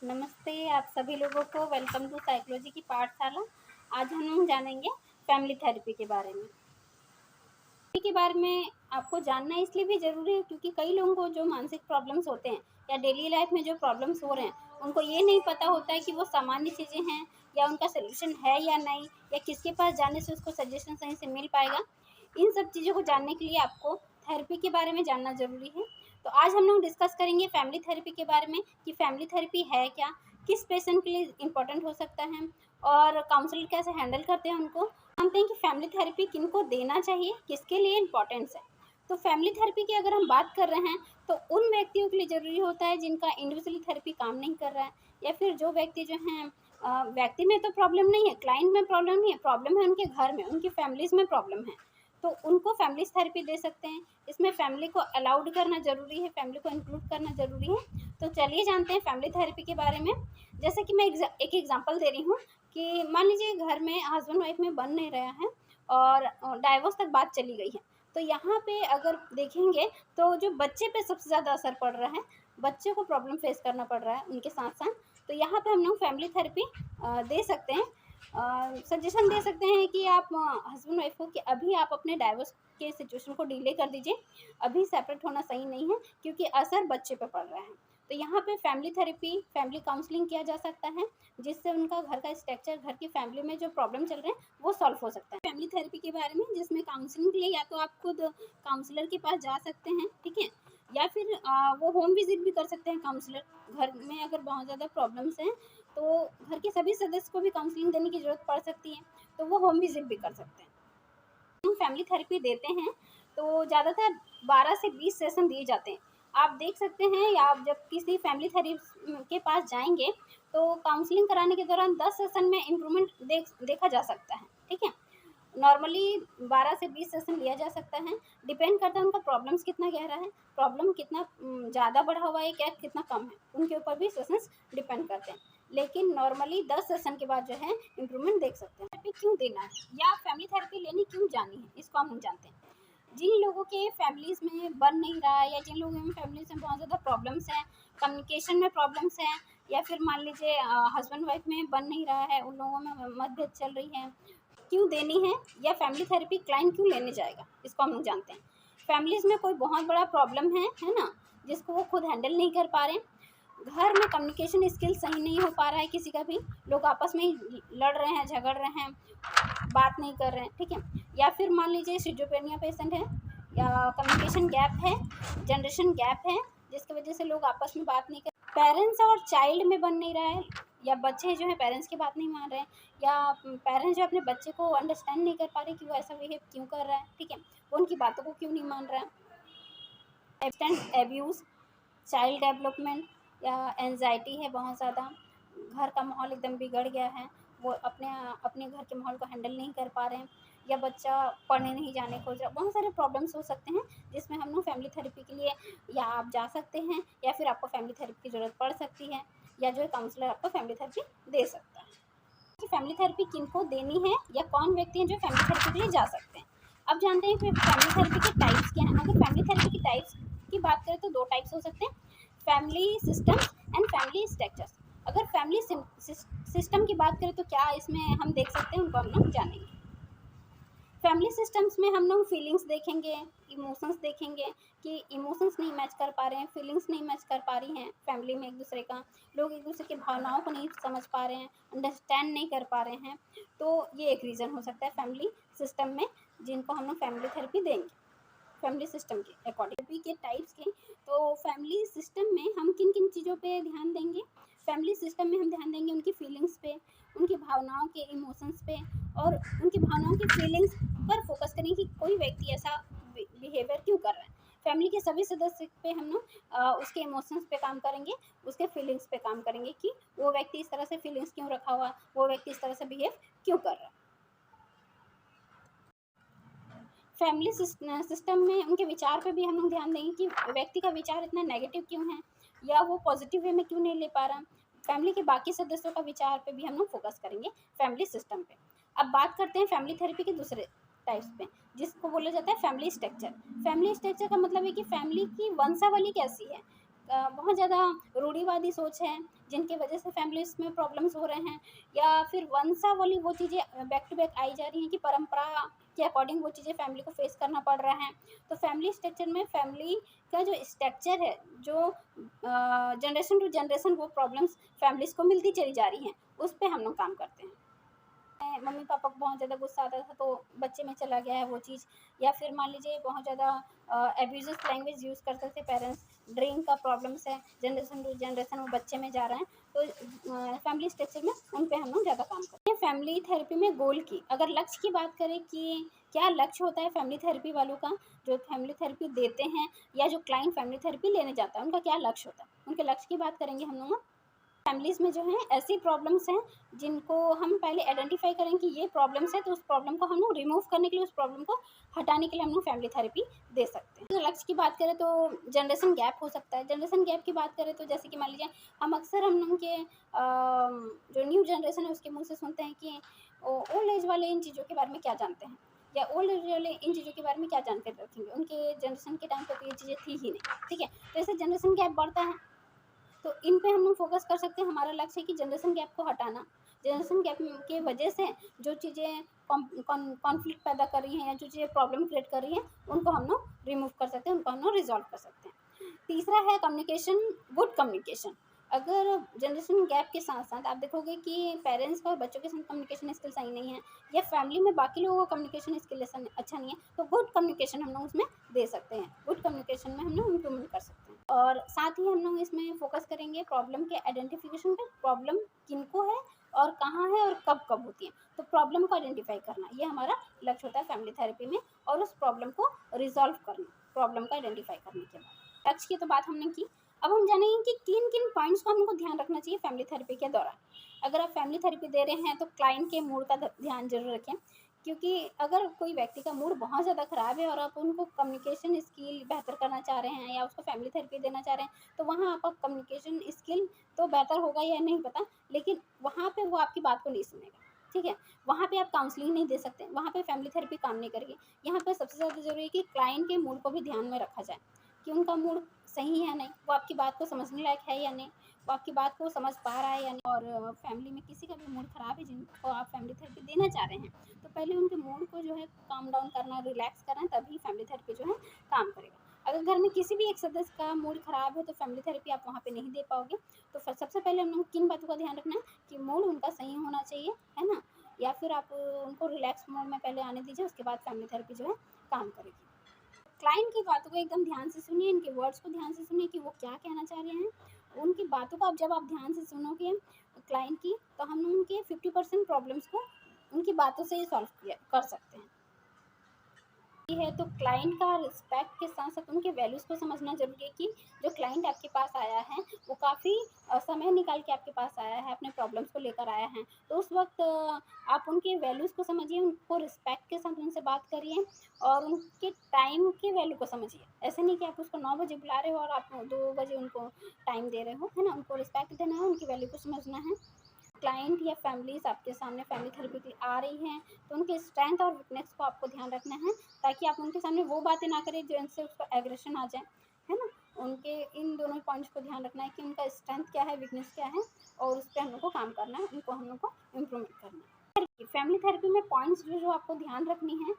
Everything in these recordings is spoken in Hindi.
नमस्ते आप सभी लोगों को। वेलकम टू साइकोलॉजी की पाठशाला। आज हम लोग जानेंगे फैमिली थेरेपी के बारे में। के बारे में आपको जानना इसलिए भी ज़रूरी है क्योंकि कई लोगों को जो मानसिक प्रॉब्लम्स होते हैं या डेली लाइफ में जो प्रॉब्लम्स हो रहे हैं उनको ये नहीं पता होता है कि वो सामान्य चीज़ें हैं या उनका सलूशन है या नहीं, या किसके पास जाने से उसको सजेशन सही से मिल पाएगा। इन सब चीज़ों को जानने के लिए आपको थेरेपी के बारे में जानना ज़रूरी है। तो आज हम लोग डिस्कस करेंगे फैमिली थेरेपी के बारे में कि फैमिली थेरेपी है क्या, किस पेशेंट के लिए इम्पोर्टेंट हो सकता है और काउंसलर कैसे हैंडल करते हैं उनको। जानते हैं कि फैमिली थेरेपी किनको देना चाहिए, किसके लिए इम्पोर्टेंस है। तो फैमिली थेरेपी की अगर हम बात कर रहे हैं तो उन व्यक्तियों के लिए ज़रूरी होता है जिनका इंडिविजुअली थेरेपी काम नहीं कर रहा है, या फिर जो व्यक्ति जो हैं व्यक्ति में तो प्रॉब्लम नहीं है, क्लाइंट में प्रॉब्लम नहीं है, प्रॉब्लम है उनके घर में, उनकी फैमिलीज़ में प्रॉब्लम है, तो उनको फैमिलीज थेरेपी दे सकते हैं। इसमें फैमिली को अलाउड करना ज़रूरी है, फैमिली को इंक्लूड करना ज़रूरी है। तो चलिए जानते हैं फैमिली थेरेपी के बारे में। जैसे कि मैं एक एग्जांपल दे रही हूँ कि मान लीजिए घर में हस्बैंड वाइफ में बन नहीं रहा है और डाइवोर्स तक बात चली गई है। तो यहाँ पे अगर देखेंगे तो जो बच्चे पे सबसे ज़्यादा असर पड़ रहा है, बच्चे को प्रॉब्लम फेस करना पड़ रहा है उनके साथ साथ। तो यहाँ पे हम लोग फैमिली थेरेपी दे सकते हैं, सजेशन दे सकते हैं कि आप हस्बैंड वाइफ को कि अभी आप अपने डाइवोर्स के सिचुएशन को डिले कर दीजिए, अभी सेपरेट होना सही नहीं है क्योंकि असर बच्चे पे पड़ रहा है। तो यहाँ पे फैमिली थेरेपी, फैमिली काउंसलिंग किया जा सकता है जिससे उनका घर का स्ट्रक्चर, घर की फैमिली में जो प्रॉब्लम चल रहे हैं वो सॉल्व हो सकता है। फैमिली थेरेपी के बारे में जिसमें काउंसलिंग के लिए या तो आप खुद काउंसलर के पास जा सकते हैं, ठीक है, या फिर वो होम विजिट भी कर सकते हैं काउंसलर। घर में अगर बहुत ज़्यादा प्रॉब्लम्स हैं तो घर के सभी सदस्य को भी काउंसलिंग देने की ज़रूरत पड़ सकती है, तो वो होम विजिट भी कर सकते हैं। हम फैमिली थेरेपी देते हैं तो ज़्यादातर 12 से 20 सेशन दिए जाते हैं। आप देख सकते हैं, या आप जब किसी फैमिली थेरेपी के पास जाएंगे तो काउंसलिंग कराने के दौरान 10 सेशन में इम्प्रूवमेंट देखा जा सकता है, ठीक है। नॉर्मली 12 से 20 सेशन लिया जा सकता है, डिपेंड करता है उनका प्रॉब्लम्स कितना गहरा है, प्रॉब्लम कितना ज़्यादा बढ़ा हुआ है, क्या कितना कम है, उनके ऊपर भी सेशंस डिपेंड करते हैं। लेकिन नॉर्मली 10 सेशन के बाद जो है इम्प्रूवमेंट देख सकते हैं। थेरेपी क्यों देना है या फैमिली थेरेपी लेनी क्यों जानी है, इसको हम जानते हैं। जिन लोगों के फैमिलीज़ में बन नहीं रहा है या जिन लोगों में फैमिलीज़ में बहुत ज़्यादा प्रॉब्लम्स हैं, कम्युनिकेशन में प्रॉब्लम्स हैं, या फिर मान लीजिए हस्बैंड वाइफ में बन नहीं रहा है, उन लोगों में मतभेद चल रही है, क्यों देनी है या फैमिली थेरेपी क्लाइंट क्यों लेने जाएगा, इसको हम लोग जानते हैं। फैमिलीज़ में कोई बहुत बड़ा प्रॉब्लम है ना, जिसको वो खुद हैंडल नहीं कर पा रहे हैं, घर में कम्युनिकेशन स्किल सही नहीं हो पा रहा है किसी का भी, लोग आपस में ही लड़ रहे हैं, झगड़ रहे हैं, बात नहीं कर रहे हैं, ठीक है, या फिर मान लीजिए सिजोफ्रेनिया पेशेंट है, या कम्युनिकेशन गैप है, जनरेशन गैप है, जिसकी वजह से लोग आपस में बात नहीं कर, पेरेंट्स और चाइल्ड में बन नहीं रहा है, या बच्चे जो है पेरेंट्स की बात नहीं मान रहे हैं, या पेरेंट्स जो अपने बच्चे को अंडरस्टैंड नहीं कर पा रहे कि वो ऐसा बिहेव क्यों कर रहा है, ठीक है, वो उनकी बातों को क्यों नहीं मान रहा है। सब्सटेंस एब्यूज़, चाइल्ड डेवलपमेंट या एंजाइटी है बहुत ज़्यादा, घर का माहौल एकदम बिगड़ गया है, वो अपने घर के माहौल को हैंडल नहीं कर पा रहे हैं, या बच्चा पढ़ने नहीं जाने को, बहुत सारे प्रॉब्लम्स हो सकते हैं जिसमें हम लोग फैमिली थेरेपी के लिए या आप जा सकते हैं, या फिर आपको फैमिली थेरेपी की ज़रूरत पड़ सकती है, या जो है काउंसलर आपको फैमिली थेरेपी दे सकता है। कि फैमिली थेरेपी किनको देनी है या कौन व्यक्ति हैं जो फैमिली थेरेपी के लिए जा सकते हैं। अब जानते हैं कि फैमिली थेरेपी के टाइप्स क्या हैं। अगर फैमिली थेरेपी की टाइप्स की बात करें तो 2 टाइप्स हो सकते हैं, family systems and family structures. अगर फैमिली सिस्टम की बात करें तो क्या इसमें हम देख सकते हैं, उनको हम लोग जानेंगे। फैमिली सिस्टम्स में हम लोग फीलिंग्स देखेंगे, इमोशंस देखेंगे कि इमोशंस नहीं मैच कर पा रहे हैं, फीलिंग्स नहीं मैच कर पा रही हैं फैमिली में एक दूसरे का, लोग एक दूसरे की भावनाओं को नहीं समझ पा रहे हैं, अंडरस्टैंड नहीं कर पा रहे हैं, तो ये एक रीज़न हो सकता है फैमिली सिस्टम में जिनको हम लोग फैमिली थेरेपी देंगे। फैमिली सिस्टम के अकॉर्डिंग के टाइप्स के, तो फैमिली सिस्टम में हम किन किन चीज़ों पे ध्यान देंगे। फैमिली सिस्टम में हम ध्यान देंगे उनकी फीलिंग्स पे, उनकी भावनाओं के इमोशंस पे, और उनकी भावनाओं की फीलिंग्स पर फोकस करें कि कोई व्यक्ति ऐसा बिहेवियर क्यों कर रहा है। फैमिली के सभी सदस्य पे हम लोग उसके इमोशंस पे काम करेंगे, उसके फीलिंग्स पे काम करेंगे कि वो व्यक्ति इस तरह से फीलिंग्स क्यों रखा हुआ, वो व्यक्ति इस तरह से बिहेव क्यों कर रहा है। फैमिली सिस्टम में उनके विचार पे भी हम लोग ध्यान देंगे कि व्यक्ति का विचार इतना नेगेटिव क्यों है, या वो पॉजिटिव वे में क्यों नहीं ले पा रहा। फैमिली के बाकी सदस्यों का विचार पे भी हम लोग फोकस करेंगे फैमिली सिस्टम पे। अब बात करते हैं फैमिली थेरेपी के दूसरे टाइप्स पे, जिसको बोला जाता है फैमिली स्ट्रक्चर। फैमिली स्ट्रक्चर का मतलब है कि फैमिली की वंशावली कैसी है, बहुत ज़्यादा रूढ़िवादी सोच है जिनकी वजह से फैमिलीज़ में प्रॉब्लम्स हो रहे हैं, या फिर वंशावली वो चीज़ें बैक टू बैक आई जा रही हैं कि परंपरा के अकॉर्डिंग वो चीज़ें फैमिली को फेस करना पड़ रहा है। तो फैमिली स्ट्रक्चर में फैमिली का जो स्ट्रक्चर है, जो जनरेशन टू जनरेशन वो प्रॉब्लम्स फैमिलीज़ को मिलती चली जा रही हैं, उस पे हम लोग काम करते हैं। मम्मी पापा को बहुत ज़्यादा गुस्सा आता था तो बच्चे में चला गया है वो चीज़, या फिर मान लीजिए बहुत ज़्यादा एब्यूज़िव लैंग्वेज यूज़ करते थे पेरेंट्स, ड्रिंक का प्रॉब्लम्स है जनरेशन टू जनरेशन वो बच्चे में जा रहा है, तो फैमिली स्ट्रक्चर में उन पे हम लोग ज़्यादा काम करते हैं। फैमिली थेरेपी में गोल की अगर लक्ष्य की बात करें कि क्या लक्ष्य होता है फैमिली थेरेपी वालों का, जो फैमिली थेरेपी देते हैं या जो क्लाइंट फैमिली थेरेपी लेने जाता है उनका क्या लक्ष्य होता है, उनके लक्ष्य की बात करेंगे हम लोग। फैमिलीज़ में जो है ऐसी प्रॉब्लम्स हैं जिनको हम पहले आइडेंटिफाई करें कि ये प्रॉब्लम्स है, तो उस प्रॉब्लम को हम लोग रिमूव करने के लिए, उस प्रॉब्लम को हटाने के लिए हम लोग फैमिली थेरेपी दे सकते हैं। तो लक्ष्य की बात करें तो जनरेशन गैप हो सकता है। जनरेशन गैप की बात करें तो जैसे कि मान लीजिए हम अक्सर हम लोग के जो न्यू जनरेशन है उसके मुँह से सुनते हैं कि ओल्ड एज वाले इन चीज़ों के बारे में क्या जानते हैं, या ओल्ड एज वाले इन चीज़ों के बारे में क्या जानकारी रखेंगे, उनके जनरेशन के टाइम पर तो ये चीज़ें थी ही नहीं, ठीक है। तो ऐसे जनरेशन गैप बढ़ता है, तो इन पे हम लोग फोकस कर सकते हैं। हमारा लक्ष्य है कि जनरेशन गैप को हटाना। जनरेशन गैप के वजह से जो चीज़ें कॉन्फ्लिक्ट पैदा कर रही हैं या जो चीज़ें प्रॉब्लम क्रिएट कर रही हैं उनको हम लोग रिमूव कर सकते हैं, उनको हम लोग रिजॉल्व कर सकते हैं। तीसरा है कम्युनिकेशन, गुड कम्युनिकेशन। अगर जनरेशन गैप के साथ साथ आप देखोगे कि पेरेंट्स का और बच्चों के साथ कम्युनिकेशन स्किल सही नहीं है, या फैमिली में बाकी लोगों का कम्युनिकेशन स्किल अच्छा नहीं है, तो गुड कम्युनिकेशन हम लोग उसमें दे सकते हैं। गुड कम्युनिकेशन में हम लोग इम्प्रूवमेंट कर सकते हैं। और साथ ही हम लोग इसमें फोकस करेंगे प्रॉब्लम के आइडेंटिफिकेशन पे, प्रॉब्लम किनको है और कहाँ है और कब कब होती है, तो प्रॉब्लम को आइडेंटिफाई करना ये हमारा लक्ष्य होता है फैमिली थेरेपी में, और उस प्रॉब्लम को रिजॉल्व करना प्रॉब्लम को आइडेंटिफाई करने के बाद। लक्ष्य की तो बात हमने की, अब हम जानेंगे कि किन किन पॉइंट्स को हमको ध्यान रखना चाहिए फैमिली थेरेपी के दौरान। अगर आप फैमिली थेरेपी दे रहे हैं तो क्लाइंट के मूड का ध्यान जरूर रखें, क्योंकि अगर कोई व्यक्ति का मूड बहुत ज़्यादा ख़राब है और आप उनको कम्युनिकेशन स्किल बेहतर करना चाह रहे हैं या उसको फैमिली थेरेपी देना चाह रहे हैं, तो वहाँ आपका कम्युनिकेशन स्किल तो बेहतर होगा या नहीं पता, लेकिन वहाँ पे वो आपकी बात को नहीं सुनेगा, ठीक है। वहाँ पे आप काउंसलिंग नहीं दे सकते, वहाँ पे फैमिली थेरेपी काम नहीं करेगी। यहाँ पे सबसे ज़्यादा ज़रूरी है कि क्लाइंट के मूड को भी ध्यान में रखा जाए कि उनका मूड सही है या नहीं, वो आपकी बात को समझने लायक है या नहीं, वो आपकी बात को समझ पा रहा है या नहीं। और फैमिली में किसी का भी मूड ख़राब है जिनको आप फैमिली थेरेपी देना चाह रहे हैं, तो पहले उनके मूड को जो है काम डाउन करना, रिलैक्स करना, तभी फैमिली थेरेपी जो है काम करेगा। अगर घर में किसी भी एक सदस्य का मूड ख़राब है तो फैमिली थेरेपी आप वहाँ पे नहीं दे पाओगे। तो सबसे पहले हम लोग किन बातों का ध्यान रखना है कि मूड उनका सही होना चाहिए, है ना, या फिर आप उनको रिलैक्स मोड में पहले आने दीजिए, उसके बाद फैमिली थेरेपी जो है काम करेगी। क्लाइंट की बातों को एकदम ध्यान से सुनिए, इनके वर्ड्स को ध्यान से सुनिए कि वो क्या कहना चाह रहे हैं। उनकी बातों को जब आप ध्यान से सुनोगे क्लाइंट की, तो हम उनके 50% प्रॉब्लम्स को उनकी बातों से ही सॉल्व कर सकते हैं। है तो क्लाइंट का रिस्पेक्ट के साथ साथ उनके वैल्यूज़ को समझना ज़रूरी है कि जो क्लाइंट आपके पास आया है वो काफ़ी समय निकाल के आपके पास आया है, अपने प्रॉब्लम्स को लेकर आया है, तो उस वक्त आप उनके वैल्यूज़ को समझिए, उनको रिस्पेक्ट के साथ उनसे बात करिए और उनके टाइम की वैल्यू को समझिए। ऐसे नहीं कि आप उसको 9 बजे बुला रहे हो और आप 2 बजे उनको टाइम दे रहे हो, है ना। उनको रिस्पेक्ट देना है, उनकी वैल्यू को समझना है। क्लाइंट या फैमिलीज़ आपके सामने फैमिली थेरेपी के लिए आ रही हैं, तो उनके स्ट्रेंथ और वीकनेस को आपको ध्यान रखना है, ताकि आप उनके सामने वो बातें ना करें जिनसे उसको एग्रेशन आ जाए, है ना। उनके इन दोनों पॉइंट्स को ध्यान रखना है कि उनका स्ट्रेंथ क्या है, वीकनेस क्या है, और उस पे हम लोग को काम करना है, उनको हम लोग को इम्प्रूवमेंट करना है। फैमिली थेरेपी में पॉइंट्स जो आपको ध्यान रखनी है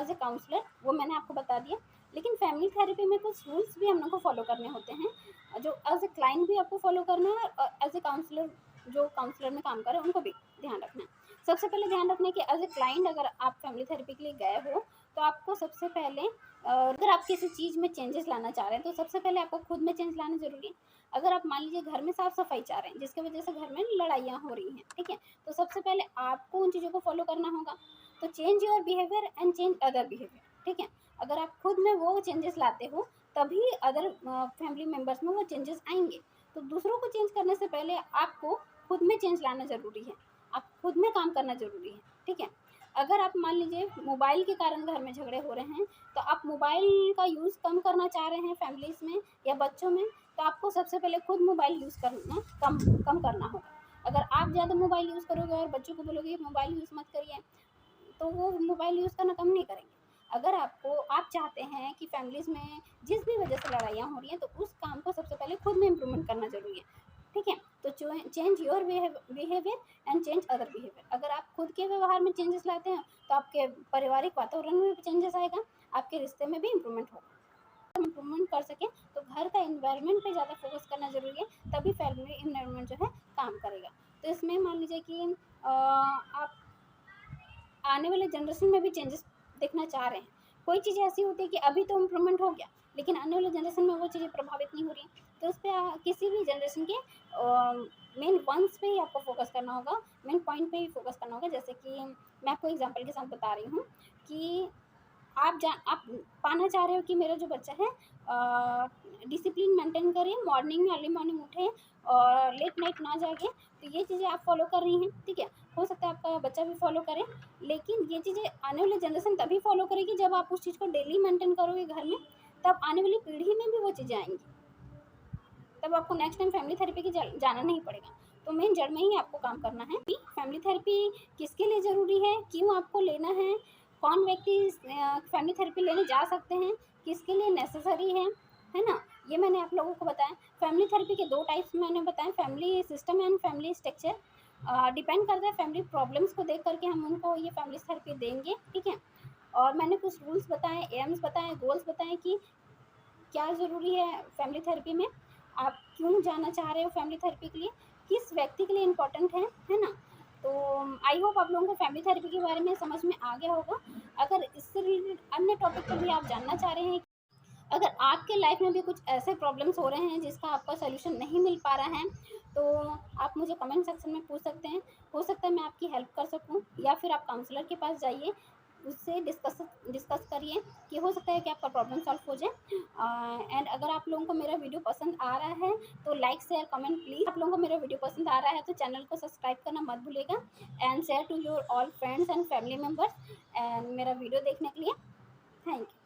एज ए काउंसलर, वो मैंने आपको बता दिया, लेकिन फैमिली थेरेपी में कुछ रूल्स भी हम लोग को फॉलो करने होते हैं, जो एज ए क्लाइंट भी आपको फॉलो करना है और एज ए काउंसलर जो काउंसलर में काम कर रहे हैं उनको भी ध्यान रखना है। सबसे पहले ध्यान रखना है कि एज ए क्लाइंट अगर आप फैमिली थेरेपी के लिए गए हो, तो आपको सबसे पहले अगर आप किसी चीज़ में चेंजेस लाना चाह रहे हैं तो सबसे पहले आपको खुद में चेंज लाना ज़रूरी है। अगर आप मान लीजिए घर में साफ सफाई चाह रहे हैं जिसकी वजह से घर में लड़ाइयाँ हो रही हैं, ठीक है, तो सबसे पहले आपको उन चीज़ों को फॉलो करना होगा। तो change your behaviour and change other behaviour, ठीक है। अगर आप खुद में वो चेंजेस लाते हो तभी अदर फैमिली मेम्बर्स में वो चेंजेस आएंगे। तो दूसरों को चेंज करने से पहले आपको खुद में चेंज लाना ज़रूरी है, आप खुद में काम करना ज़रूरी है, ठीक है। अगर आप मान लीजिए मोबाइल के कारण घर में झगड़े हो रहे हैं, तो आप मोबाइल का यूज़ कम करना चाह रहे हैं फैमिलीज़ में या बच्चों में, तो आपको सबसे पहले खुद मोबाइल यूज़ करना कम करना होगा। अगर आप ज़्यादा मोबाइल यूज़ करोगे और बच्चों को बोलोगे मोबाइल यूज़ मत करिए, तो वो मोबाइल यूज़ करना कम नहीं करेंगे। अगर आप चाहते हैं कि फैमिलीज़ में जिस भी वजह से लड़ाइयाँ हो रही हैं, तो उस काम को सबसे पहले खुद में इम्प्रूवमेंट करना ज़रूरी है, ठीक है? तो change your behaviour and change other behaviour. अगर आप खुद के व्यवहार में चेंजेस लाते हैं, तो आपके पारिवारिक वातावरण में भी चेंजेस आएगा, आपके रिश्ते में भी इम्प्रूवमेंट होगा। इम्प्रूवमेंट कर सकें, तो घर का एनवायरनमेंट पे ज़्यादा फोकस करना ज़रूरी है, तभी फैमिली एनवायरनमेंट जो है काम करेगा। तो इसमें मान लीजिए कि आप आने वाले जनरेशन में भी चेंजेस देखना चाह रहे हैं। कोई चीज़ ऐसी होती है कि अभी तो इम्प्रूवमेंट हो गया, लेकिन आने वाले जनरेशन में वो चीज़ें प्रभावित नहीं हो रही हैं। तो उस पे किसी भी जनरेशन के मेन पॉइंट्स पे ही आपको फ़ोकस करना होगा, मेन पॉइंट पे ही फ़ोकस करना होगा। जैसे कि मैं आपको एग्ज़ाम्पल के साथ बता रही हूँ कि आप पाना चाह रहे हो कि मेरा जो बच्चा है डिसिप्लिन मेंटेन करे, मॉर्निंग में अर्ली मॉर्निंग उठे और लेट नाइट ना जागे। तो ये चीज़ें आप फॉलो कर रही हैं, ठीक है? हो सकता है आपका बच्चा भी फॉलो करे, लेकिन ये चीज़ें आने वाली जनरेशन तभी फॉलो करेगी जब आप उस चीज़ को डेली मेंटेन करोगे घर में, तब आने वाली पीढ़ी में भी वो चीज़ें आएँगी। तब आपको नेक्स्ट टाइम फैमिली थेरेपी की जाना नहीं पड़ेगा। तो मेन जड़ में ही आपको काम करना है। फैमिली थेरेपी किसके लिए ज़रूरी है, क्यों आपको लेना है, कौन व्यक्ति फैमिली थेरेपी लेने जा सकते हैं, किसके लिए नेसेसरी है ना? ये मैंने आप लोगों को बताया। फैमिली थेरेपी के 2 टाइप्स मैंने बताए, family system and family structure. Depend करता है फैमिली प्रॉब्लम्स को देख कर के हम उनको ये फैमिली थेरेपी देंगे, ठीक है? और मैंने कुछ रूल्स बताए, एम्स बताए, गोल्स बताए कि क्या ज़रूरी है फैमिली थेरेपी में, आप क्यों जाना चाह रहे हो फैमिली थेरेपी के लिए, किस व्यक्ति के लिए इम्पोर्टेंट है ना? तो आई होप आप लोगों को फैमिली थेरेपी के बारे में समझ में आ गया होगा। अगर इससे रिलेटेड अन्य टॉपिक पर भी आप जानना चाह रहे हैं, अगर आपके लाइफ में भी कुछ ऐसे प्रॉब्लम्स हो रहे हैं जिसका आपका सॉल्यूशन नहीं मिल पा रहा है, तो आप मुझे कमेंट सेक्शन में पूछ सकते हैं। हो सकता है मैं आपकी हेल्प कर सकूं, या फिर आप काउंसलर के पास जाइए, उससे डिस्कस करिए कि हो सकता है कि आपका प्रॉब्लम सॉल्व हो जाए। एंड अगर आप लोगों को मेरा वीडियो पसंद आ रहा है, तो लाइक शेयर कमेंट प्लीज़। आप लोगों को मेरा वीडियो पसंद आ रहा है तो चैनल को सब्सक्राइब करना मत भूलिएगा, and share to your all friends and family members. And मेरा वीडियो देखने के लिए थैंक यू।